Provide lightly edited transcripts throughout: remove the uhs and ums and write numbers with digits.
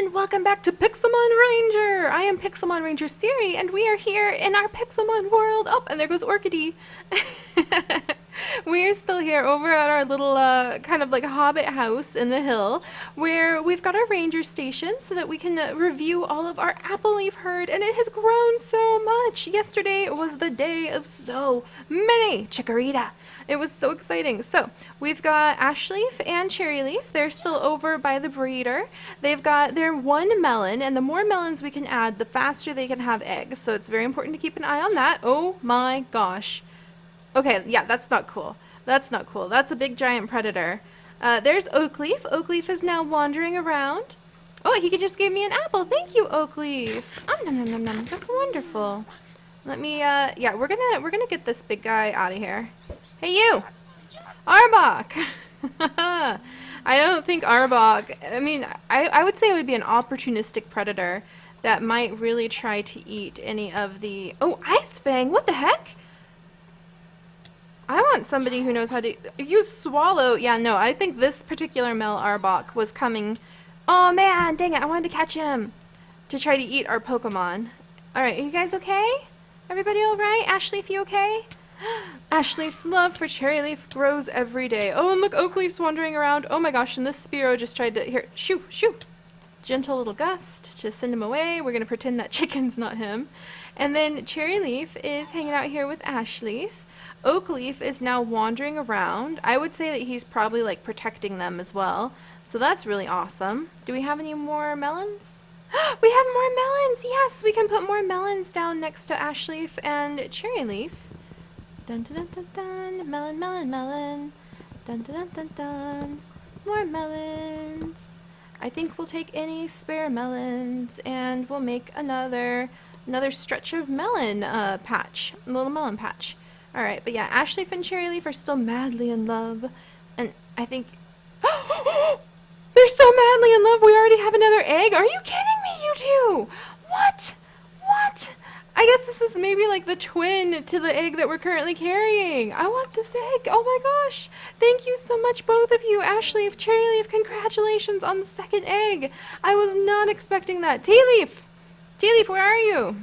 and welcome back to Pixelmon Ranger! I am Pixelmon Ranger Seri, and we are here in our Pixelmon world. Oh, and there goes Orchidee. We are still here over at our little kind of like hobbit house in the hill, where we've got our ranger station so that we can review all of our apple leaf herd, and it has grown so much. Yesterday was the day of so many chikorita. It was so exciting. So we've got ash leaf and cherry leaf. They're still over by the breeder. They've got their one melon, and the more melons we can add, the faster they can have eggs. So it's very important to keep an eye on that. Oh my gosh. Okay, yeah, that's not cool. That's not cool. That's a big giant predator. There's Oakleaf. Oakleaf is now wandering around. Oh, he just gave me an apple. Thank you, Oakleaf. Nom nom nom nom. That's wonderful. Let me yeah, we're gonna get this big guy out of here. Hey you! Arbok! I don't think Arbok, I mean, I would say it would be an opportunistic predator that might really try to eat any of the... Oh, Ice Fang! What the heck? I want somebody who knows how to use Swallow. Yeah, no, I think this particular male Arbok was coming... Oh man, dang it, I wanted to catch him to try to eat our Pokemon. Alright, are you guys okay? Everybody alright? Ashleaf, you okay? Ashleaf's love for cherry leaf grows every day. Oh, and look, Oakleaf's wandering around. Oh my gosh, and this Spearow just tried to... Here, shoo, shoo! Gentle little gust to send him away. We're going to pretend that chicken's not him. And then cherry leaf is hanging out here with Ashleaf. Oakleaf is now wandering around. I would say that he's probably like protecting them as well. So that's really awesome. Do we have any more melons? We have more melons! Yes, we can put more melons down next to Ashleaf and cherry leaf. Dun dun dun dun dun. Melon, melon, melon. Dun dun dun dun dun. More melons. I think we'll take any spare melons and we'll make another stretch of melon patch. A little melon patch. Alright, but yeah, Ashleaf and cherry leaf are still madly in love. And I think... They're so madly in love, we already have another egg? Are you kidding me, you two? What? What? I guess this is maybe like the twin to the egg that we're currently carrying. I want this egg. Oh my gosh. Thank you so much, both of you. Ashleaf, cherry leaf, congratulations on the second egg. I was not expecting that. Tea leaf! Tea leaf, where are you?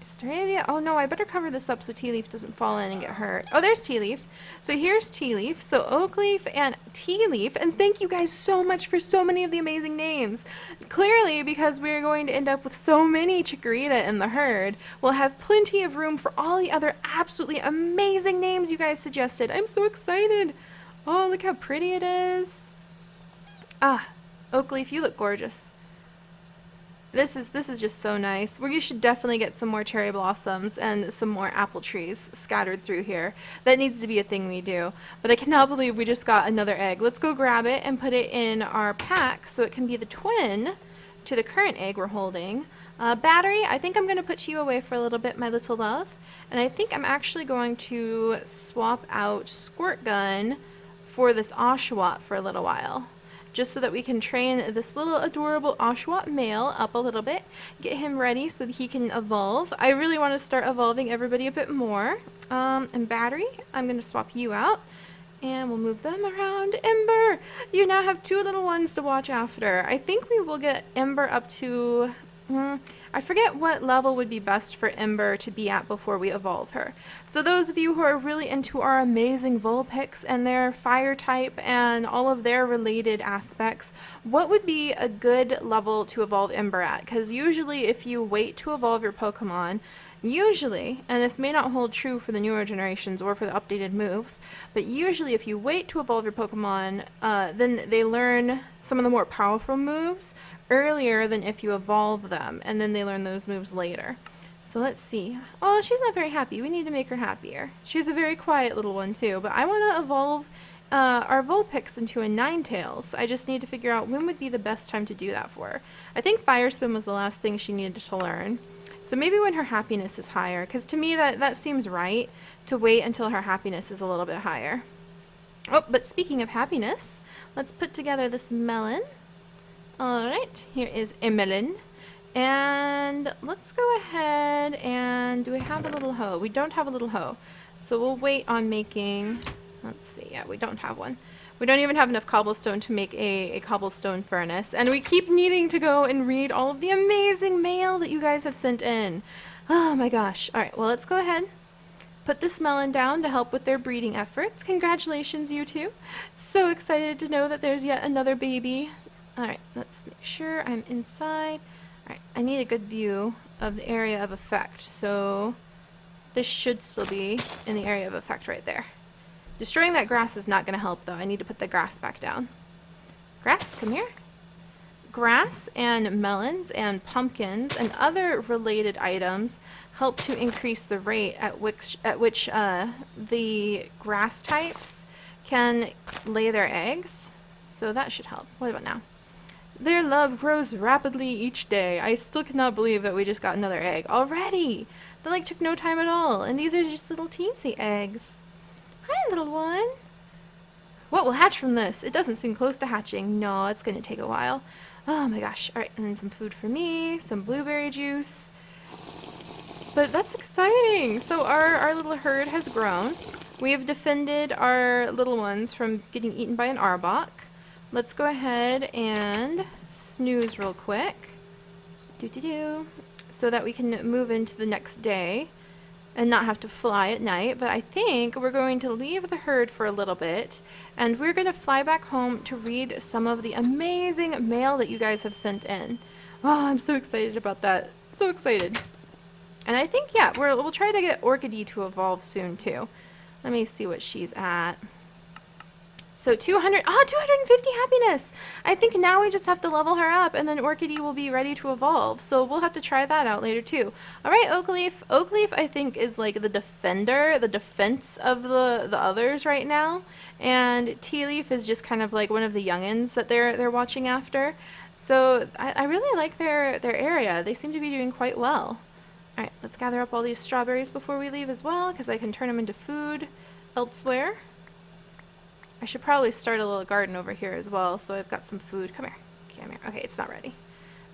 Australia? Oh no, I better cover this up so Tea Leaf doesn't fall in and get hurt. Oh, there's Tea Leaf. So here's Tea Leaf. So Oakleaf and Tea Leaf. And thank you guys so much for so many of the amazing names. Clearly, because we're going to end up with so many chikorita in the herd, we'll have plenty of room for all the other absolutely amazing names you guys suggested. I'm so excited. Oh, look how pretty it is. Ah, Oakleaf, you look gorgeous. This is just so nice. You should definitely get some more cherry blossoms and some more apple trees scattered through here. That needs to be a thing we do. But I cannot believe we just got another egg. Let's go grab it and put it in our pack so it can be the twin to the current egg we're holding. Battery, I think I'm going to put you away for a little bit, my little love. And I think I'm actually going to swap out Squirt Gun for this Oshawott for a little while. Just so that we can train this little adorable Oshawott male up a little bit, get him ready so that he can evolve. I really want to start evolving everybody a bit more. And Battery, I'm going to swap you out, and we'll move them around. Ember, you now have two little ones to watch after. I think we will get Ember up to... I forget what level would be best for Ember to be at before we evolve her. So those of you who are really into our amazing Vulpix and their fire type and all of their related aspects, what would be a good level to evolve Ember at? Because usually if you wait to evolve your Pokemon, usually, and this may not hold true for the newer generations or for the updated moves, but usually if you wait to evolve your Pokemon, then they learn some of the more powerful moves earlier than if you evolve them, and then they learn those moves later. So let's see. Oh, she's not very happy. We need to make her happier. She's a very quiet little one too, but I want to evolve our Vulpix into a Ninetales. I just need to figure out when would be the best time to do that for her. I think Fire Spin was the last thing she needed to learn. So maybe when her happiness is higher, because to me that seems right, to wait until her happiness is a little bit higher. Oh, but speaking of happiness, let's put together this melon. Alright, here is a melon. And let's go ahead and... Do we have a little hoe? We don't have a little hoe. So we'll wait on making... Let's see, yeah, we don't have one. We don't even have enough cobblestone to make a cobblestone furnace. And we keep needing to go and read all of the amazing mail that you guys have sent in. Oh my gosh. Alright, well let's go ahead. Put this melon down to help with their breeding efforts. Congratulations, you two. So excited to know that there's yet another baby. Alright, let's make sure I'm inside. Alright, I need a good view of the area of effect. So this should still be in the area of effect right there. Destroying that grass is not going to help, though. I need to put the grass back down. Grass, come here. Grass and melons and pumpkins and other related items help to increase the rate at which the grass types can lay their eggs. So that should help. What about now? Their love grows rapidly each day. I still cannot believe that we just got another egg already. That like took no time at all. And these are just little teensy eggs. Hi, little one. What will hatch from this? It doesn't seem close to hatching. No, it's going to take a while. Oh my gosh. Alright, and then some food for me. Some blueberry juice. But that's exciting. So our little herd has grown. We have defended our little ones from getting eaten by an arbok. Let's go ahead and snooze real quick. So that we can move into the next day and not have to fly at night. But I think we're going to leave the herd for a little bit, and we're going to fly back home to read some of the amazing mail that you guys have sent in. Oh, I'm so excited about that. So excited. And I think, yeah, we'll try to get Orchidee to evolve soon, too. Let me see what she's at. So 250 happiness! I think now we just have to level her up, and then Orchidee will be ready to evolve. So we'll have to try that out later, too. Alright, Oakleaf. Oakleaf, I think, is like the defender, the defense of the others right now. And Tea Leaf is just kind of like one of the youngins that they're watching after. So I really like their area. They seem to be doing quite well. Alright, let's gather up all these strawberries before we leave as well, because I can turn them into food elsewhere. I should probably start a little garden over here as well, so I've got some food. Come here. Come here. Okay, it's not ready.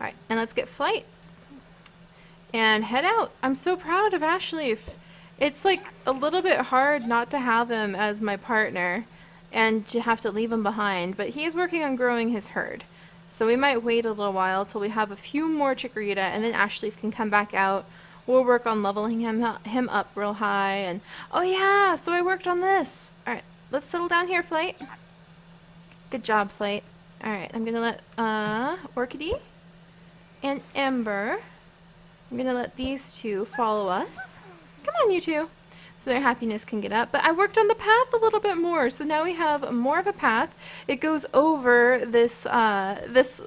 Alright, and let's get Flight. And head out. I'm so proud of Ashleaf. It's like a little bit hard not to have him as my partner and to have to leave him behind, but he's working on growing his herd. So we might wait a little while till we have a few more Chikorita, and then Ashleaf can come back out. We'll work on leveling him up real high, and oh yeah, so I worked on this. Alright. Let's settle down here, Flight. Good job, Flight. Alright, I'm gonna let Orchidee and Ember, I'm gonna let these two follow us. Come on, you two. So their happiness can get up. But I worked on the path a little bit more, so now we have more of a path. It goes over this this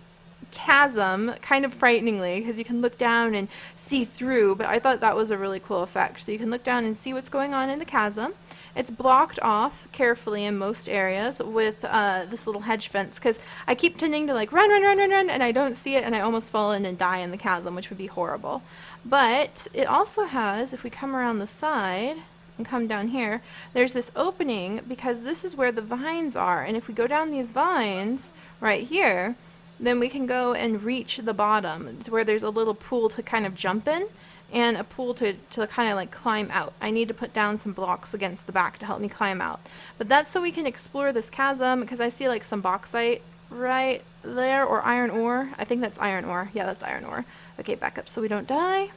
chasm kind of frighteningly, because you can look down and see through, but I thought that was a really cool effect. So you can look down and see what's going on in the chasm. It's blocked off carefully in most areas with this little hedge fence, because I keep tending to like run, and I don't see it, and I almost fall in and die in the chasm, which would be horrible. But it also has, if we come around the side and come down here, there's this opening, because this is where the vines are, and if we go down these vines right here, then we can go and reach the bottom, where there's a little pool to kind of jump in, and a pool to kind of like climb out. I need to put down some blocks against the back to help me climb out. But that's so we can explore this chasm, because I see like some bauxite right there, or iron ore. I think that's iron ore. Yeah, that's iron ore. Okay, back up so we don't die.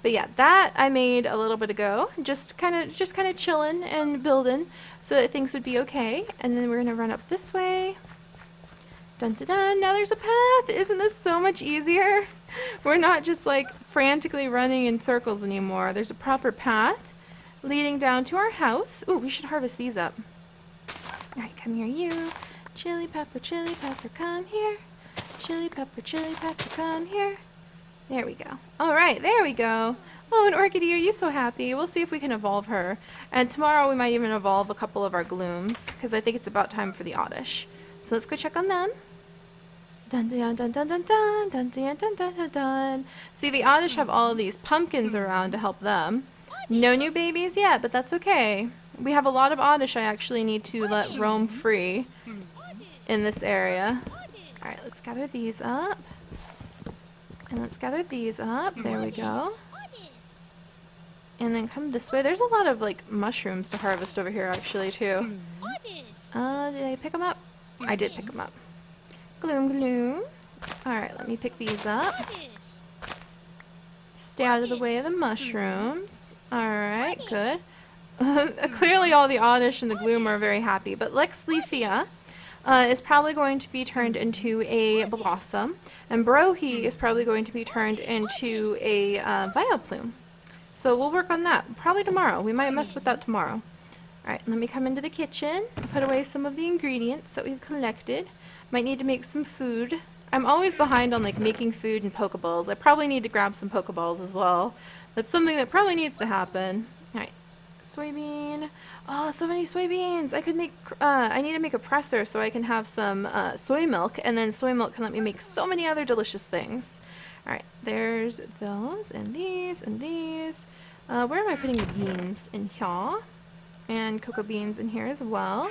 But yeah, that I made a little bit ago, just kind of chilling and building so that things would be okay. And then we're gonna run up this way. Dun dun dun, now there's a path! Isn't this so much easier? We're not just like frantically running in circles anymore. There's a proper path leading down to our house. Ooh, we should harvest these up. Alright, come here you. Chili pepper, come here. Chili pepper, come here. There we go. Alright, there we go. Oh, and Orchidee, are you so happy? We'll see if we can evolve her. And tomorrow we might even evolve a couple of our glooms, because I think it's about time for the oddish. So let's go check on them. Dun dun dun dun dun dun dun dun dun dun dun dun. See, the oddish have all of these pumpkins around to help them. No new babies yet, but that's okay. We have a lot of oddish I actually need to let roam free in this area. Alright, let's gather these up. And let's gather these up. There we go. And then come this way. There's a lot of like mushrooms to harvest over here actually too. Did I pick them up? I did pick them up. Gloom, gloom. Alright, let me pick these up. Stay out of the way of the mushrooms. Alright, good. Clearly all the Oddish and the Gloom are very happy, but Lexleafia is probably going to be turned into a Blossom, and Brohi is probably going to be turned into a Vileplume. So we'll work on that probably tomorrow. We might mess with that tomorrow. Alright, let me come into the kitchen, put away some of the ingredients that we've collected. Might need to make some food. I'm always behind on like making food and Pokeballs. I probably need to grab some Pokeballs as well. That's something that probably needs to happen. Alright, soybean. Oh, so many soybeans! I could make, I need to make a presser so I can have some soy milk, and then soy milk can let me make so many other delicious things. Alright, there's those, and these, and these. Where am I putting the beans? In here. And cocoa beans in here as well.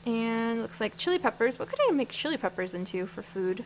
And looks like chili peppers. What could I make chili peppers into for food?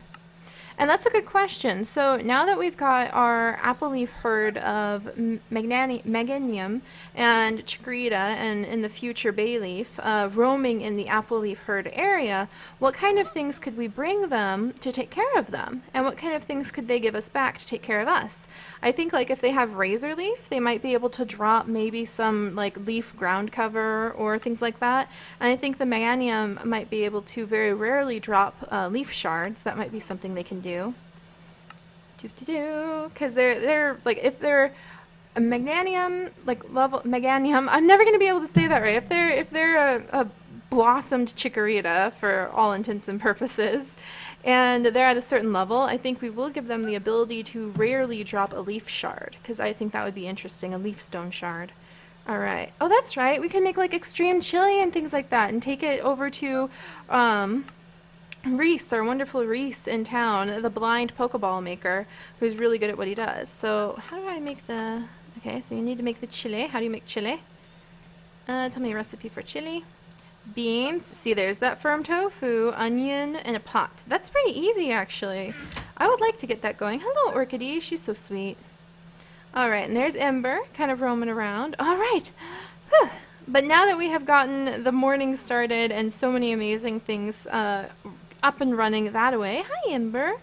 And that's a good question. So now that we've got our apple leaf herd of Meganium and Chikorita, and in the future Bayleaf, roaming in the apple leaf herd area, what kind of things could we bring them to take care of them? And what kind of things could they give us back to take care of us? I think like if they have razor leaf, they might be able to drop maybe some like leaf ground cover or things like that. And I think the Meganium might be able to very rarely drop leaf shards. That might be something they can do. Because they're like, if they're a Meganium, like level Meganium, I'm never gonna be able to say that right. If they're a blossomed Chikorita for all intents and purposes, and they're at a certain level, I think we will give them the ability to rarely drop a leaf shard, because I think that would be interesting, a leaf stone shard. All right. Oh, that's right. We can make like extreme chili and things like that, and take it over to Reese, our wonderful Reese in town, the blind Pokeball maker, who's really good at what he does. So how do I make the... Okay, so you need to make the chili. How do you make chili? Tell me a recipe for chili. Beans. See, there's that firm tofu, onion, and a pot. That's pretty easy, actually. I would like to get that going. Hello, Orchidee. She's so sweet. All right, and there's Ember, kind of roaming around. All right. Whew. But now that we have gotten the morning started and so many amazing things up and running that away. Hi, Ember.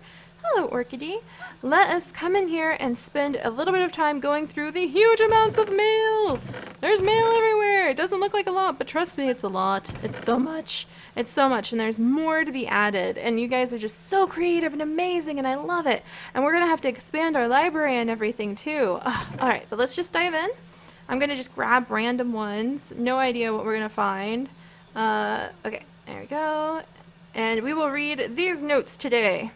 Hello, Orchidee. Let us come in here and spend a little bit of time going through the huge amounts of mail. There's mail everywhere. It doesn't look like a lot, but trust me, it's a lot. It's so much. It's so much, and there's more to be added. And you guys are just so creative and amazing, and I love it. And we're going to have to expand our library and everything, too. All right, but let's just dive in. I'm going to just grab random ones. No idea what we're going to find. Okay, there we go. And we will read these notes today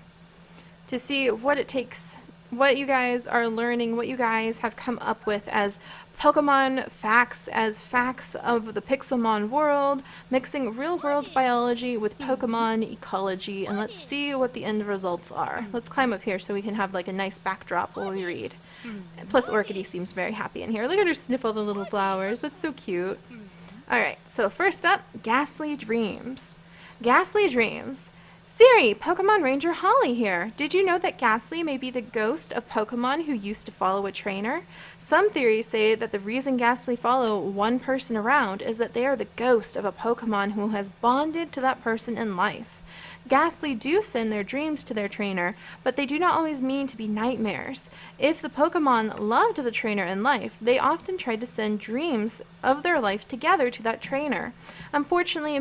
to see what it takes, what you guys are learning, what you guys have come up with as Pokemon facts, as facts of the Pixelmon world, mixing real-world biology with Pokemon ecology, and let's see what the end results are. Let's climb up here so we can have like a nice backdrop while we read. Plus Orchidee seems very happy in here. Look at her sniff all the little flowers. That's so cute. Alright, so first up, Ghastly Dreams. Ghastly Dreams. Seri, Pokemon Ranger Holly here. Did you know that Ghastly may be the ghost of Pokemon who used to follow a trainer? Some theories say that the reason Ghastly follow one person around is that they are the ghost of a Pokemon who has bonded to that person in life. Ghastly do send their dreams to their trainer, but they do not always mean to be nightmares. If the Pokemon loved the trainer in life, they often tried to send dreams of their life together to that trainer. Unfortunately,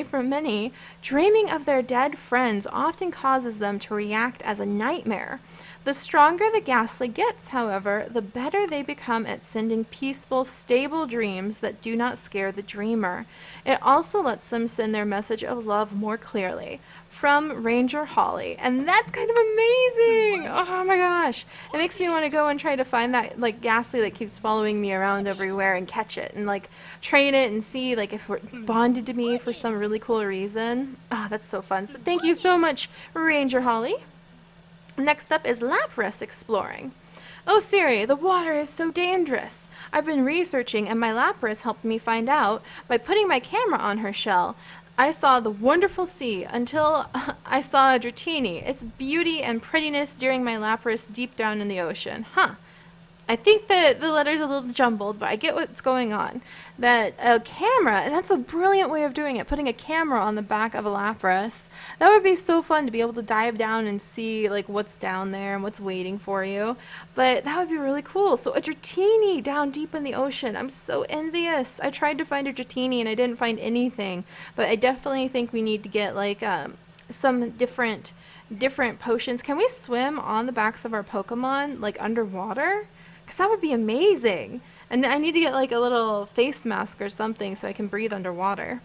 for many, dreaming of their dead friends often causes them to react as a nightmare. The stronger the Ghastly gets, however, the better they become at sending peaceful, stable dreams that do not scare the dreamer. It also lets them send their message of love more clearly. From Ranger Holly. And that's kind of amazing! Oh my gosh! It makes me want to go and try to find that like Ghastly that keeps following me around everywhere and catch it and like train it and see like if we're bonded to me for some really cool reason. Ah, that's so fun. So thank you so much, Ranger Holly. Next up is Lapras exploring. Oh, Seri, the water is so dangerous. I've been researching and my Lapras helped me find out by putting my camera on her shell. I saw the wonderful sea until I saw a Dratini, its beauty and prettiness during my Lapras deep down in the ocean. Huh. I think that the letter's a little jumbled, but I get what's going on. That a camera, and that's a brilliant way of doing it, putting a camera on the back of a lapras. That would be so fun to be able to dive down and see like what's down there and what's waiting for you. But that would be really cool. So a Dratini down deep in the ocean. I'm so envious. I tried to find a Dratini and I didn't find anything. But I definitely think we need to get like some different potions. Can we swim on the backs of our Pokemon like underwater? Because that would be amazing. And I need to get like a little face mask or something so I can breathe underwater.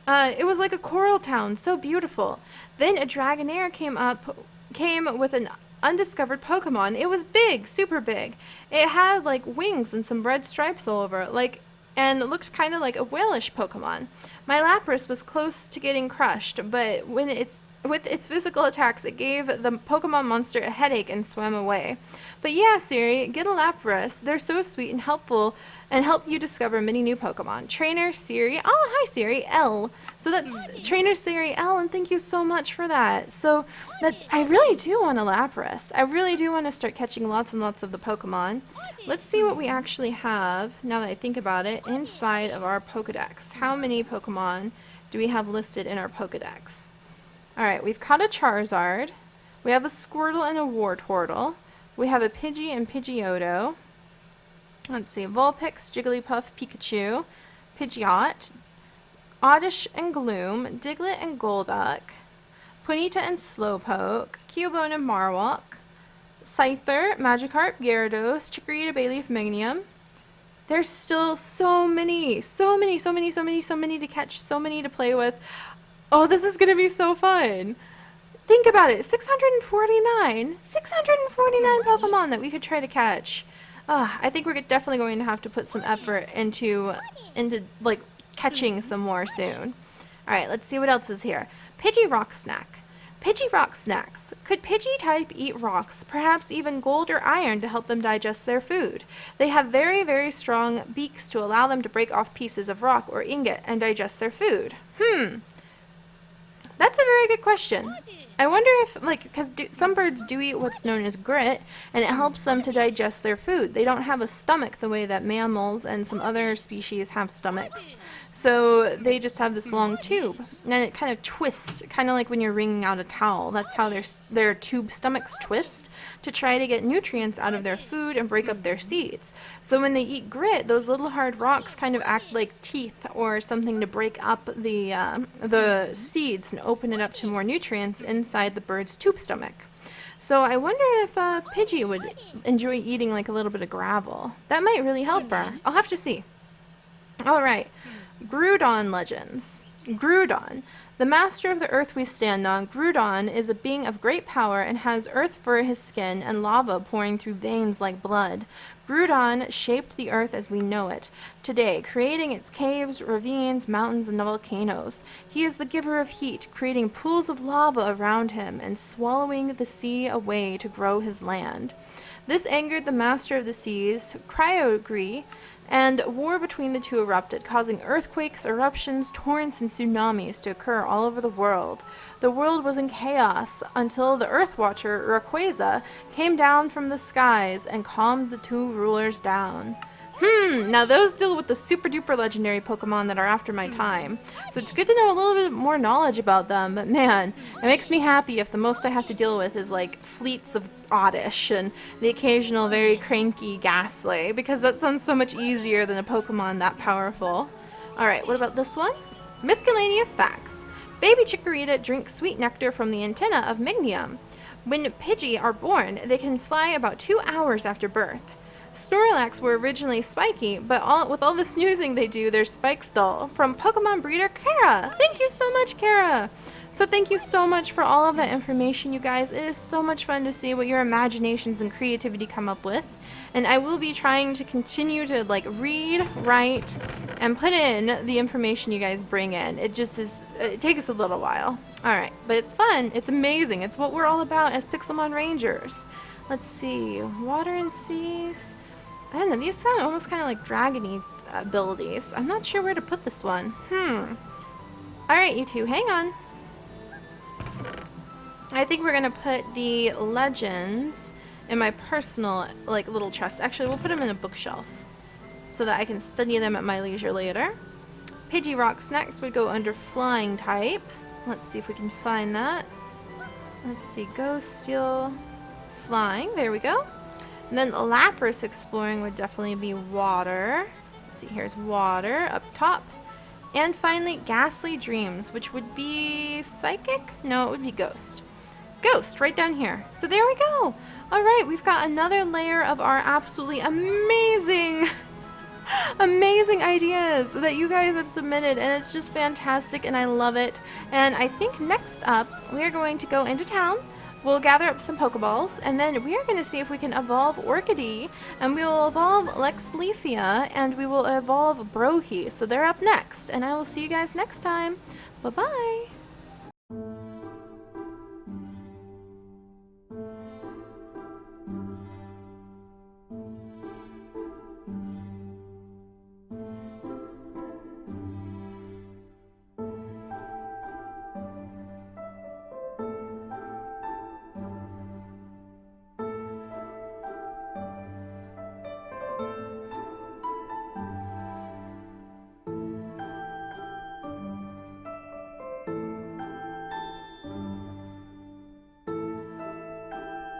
It was like a coral town, so beautiful. Then a Dragonair came with an undiscovered Pokemon. It was big, super big. It had like wings and some red stripes all over it, and it looked kind of like a whalish Pokemon. My Lapras was close to getting crushed, but with its physical attacks, it gave the Pokemon monster a headache and swam away. But yeah, Seri, get a Lapras. They're so sweet and helpful and help you discover many new Pokemon. Trainer Seri. Oh, hi, Seri. L. So that's Trainer Seri L, and thank you so much for that. So I really do want a Lapras. I really do want to start catching lots and lots of the Pokemon. Let's see what we actually have, now that I think about it, inside of our Pokedex. How many Pokemon do we have listed in our Pokedex? Alright, we've caught a Charizard. We have a Squirtle and a Wartortle. We have a Pidgey and Pidgeotto. Let's see, Vulpix, Jigglypuff, Pikachu, Pidgeot, Oddish and Gloom, Diglett and Golduck, Ponyta and Slowpoke, Cubone and Marowak, Scyther, Magikarp, Gyarados, Chikorita, Bayleaf, Meganium. There's still so many to catch, so many to play with. Oh, this is going to be so fun. Think about it. 649 Pokemon that we could try to catch. I think we're definitely going to have to put some effort into like catching some more soon. All right, let's see what else is here. Pidgey Rock Snack. Pidgey Rock Snacks. Could Pidgey type eat rocks, perhaps even gold or iron to help them digest their food? They have very, very strong beaks to allow them to break off pieces of rock or ingot and digest their food. That's a very good question. I wonder if, because some birds do eat what's known as grit, and it helps them to digest their food. They don't have a stomach the way that mammals and some other species have stomachs. So they just have this long tube, and it kind of twists, kind of like when you're wringing out a towel. That's how their tube stomachs twist to try to get nutrients out of their food and break up their seeds. So when they eat grit, those little hard rocks kind of act like teeth or something to break up the seeds and open it up to more nutrients inside the bird's tube stomach. So I wonder if Pidgey would enjoy eating like a little bit of gravel. That might really help her. I'll have to see. Alright, Grudon legends. Grudon. The master of the earth we stand on, Grudon is a being of great power and has earth for his skin and lava pouring through veins like blood. Grudon shaped the earth as we know it today, creating its caves, ravines, mountains, and volcanoes. He is the giver of heat, creating pools of lava around him and swallowing the sea away to grow his land. This angered the master of the seas, Cryogri, and war between the two erupted, causing earthquakes, eruptions, torrents, and tsunamis to occur all over the world. The world was in chaos until the Earth Watcher, Rayquaza, came down from the skies and calmed the two rulers down. Now those deal with the super duper legendary Pokemon that are after my time. So it's good to know a little bit more knowledge about them, but man, it makes me happy if the most I have to deal with is like fleets of Oddish and the occasional very cranky Ghastly, because that sounds so much easier than a Pokemon that powerful. Alright, what about this one? Miscellaneous Facts. Baby Chikorita drinks sweet nectar from the antenna of Meganium. When Pidgey are born, they can fly about 2 hours after birth. Snorlax were originally spiky, but with all the snoozing they do, they're spikes dull. From Pokemon breeder Kara. Thank you so much, Kara! So thank you so much for all of that information, you guys. It is so much fun to see what your imaginations and creativity come up with. And I will be trying to continue to read, write, and put in the information you guys bring in. It takes a little while. Alright, but it's fun. It's amazing. It's what we're all about as Pixelmon Rangers. Let's see. Water and seas. I don't know. These sound almost kind of like dragony abilities. I'm not sure where to put this one. Alright, you two. Hang on. I think we're going to put the legends in my personal, like, little chest. Actually, we'll put them in a bookshelf so that I can study them at my leisure later. Pidgey Rocks next would go under flying type. Let's see if we can find that. Let's see, ghost, steel, flying. There we go. And then lapras exploring would definitely be water. Let's see, here's water up top. And finally, ghastly dreams, which would be psychic? No, it would be ghost. Ghost, right down here. So there we go. All right, we've got another layer of our absolutely amazing amazing ideas that you guys have submitted, and it's just fantastic and I love it. And I think next up we are going to go into town. We'll gather up some Pokeballs, and then we are going to see if we can evolve Orchidee, and we will evolve Lexleafia, and we will evolve Brohi. So they're up next, and I will see you guys next time. Bye bye.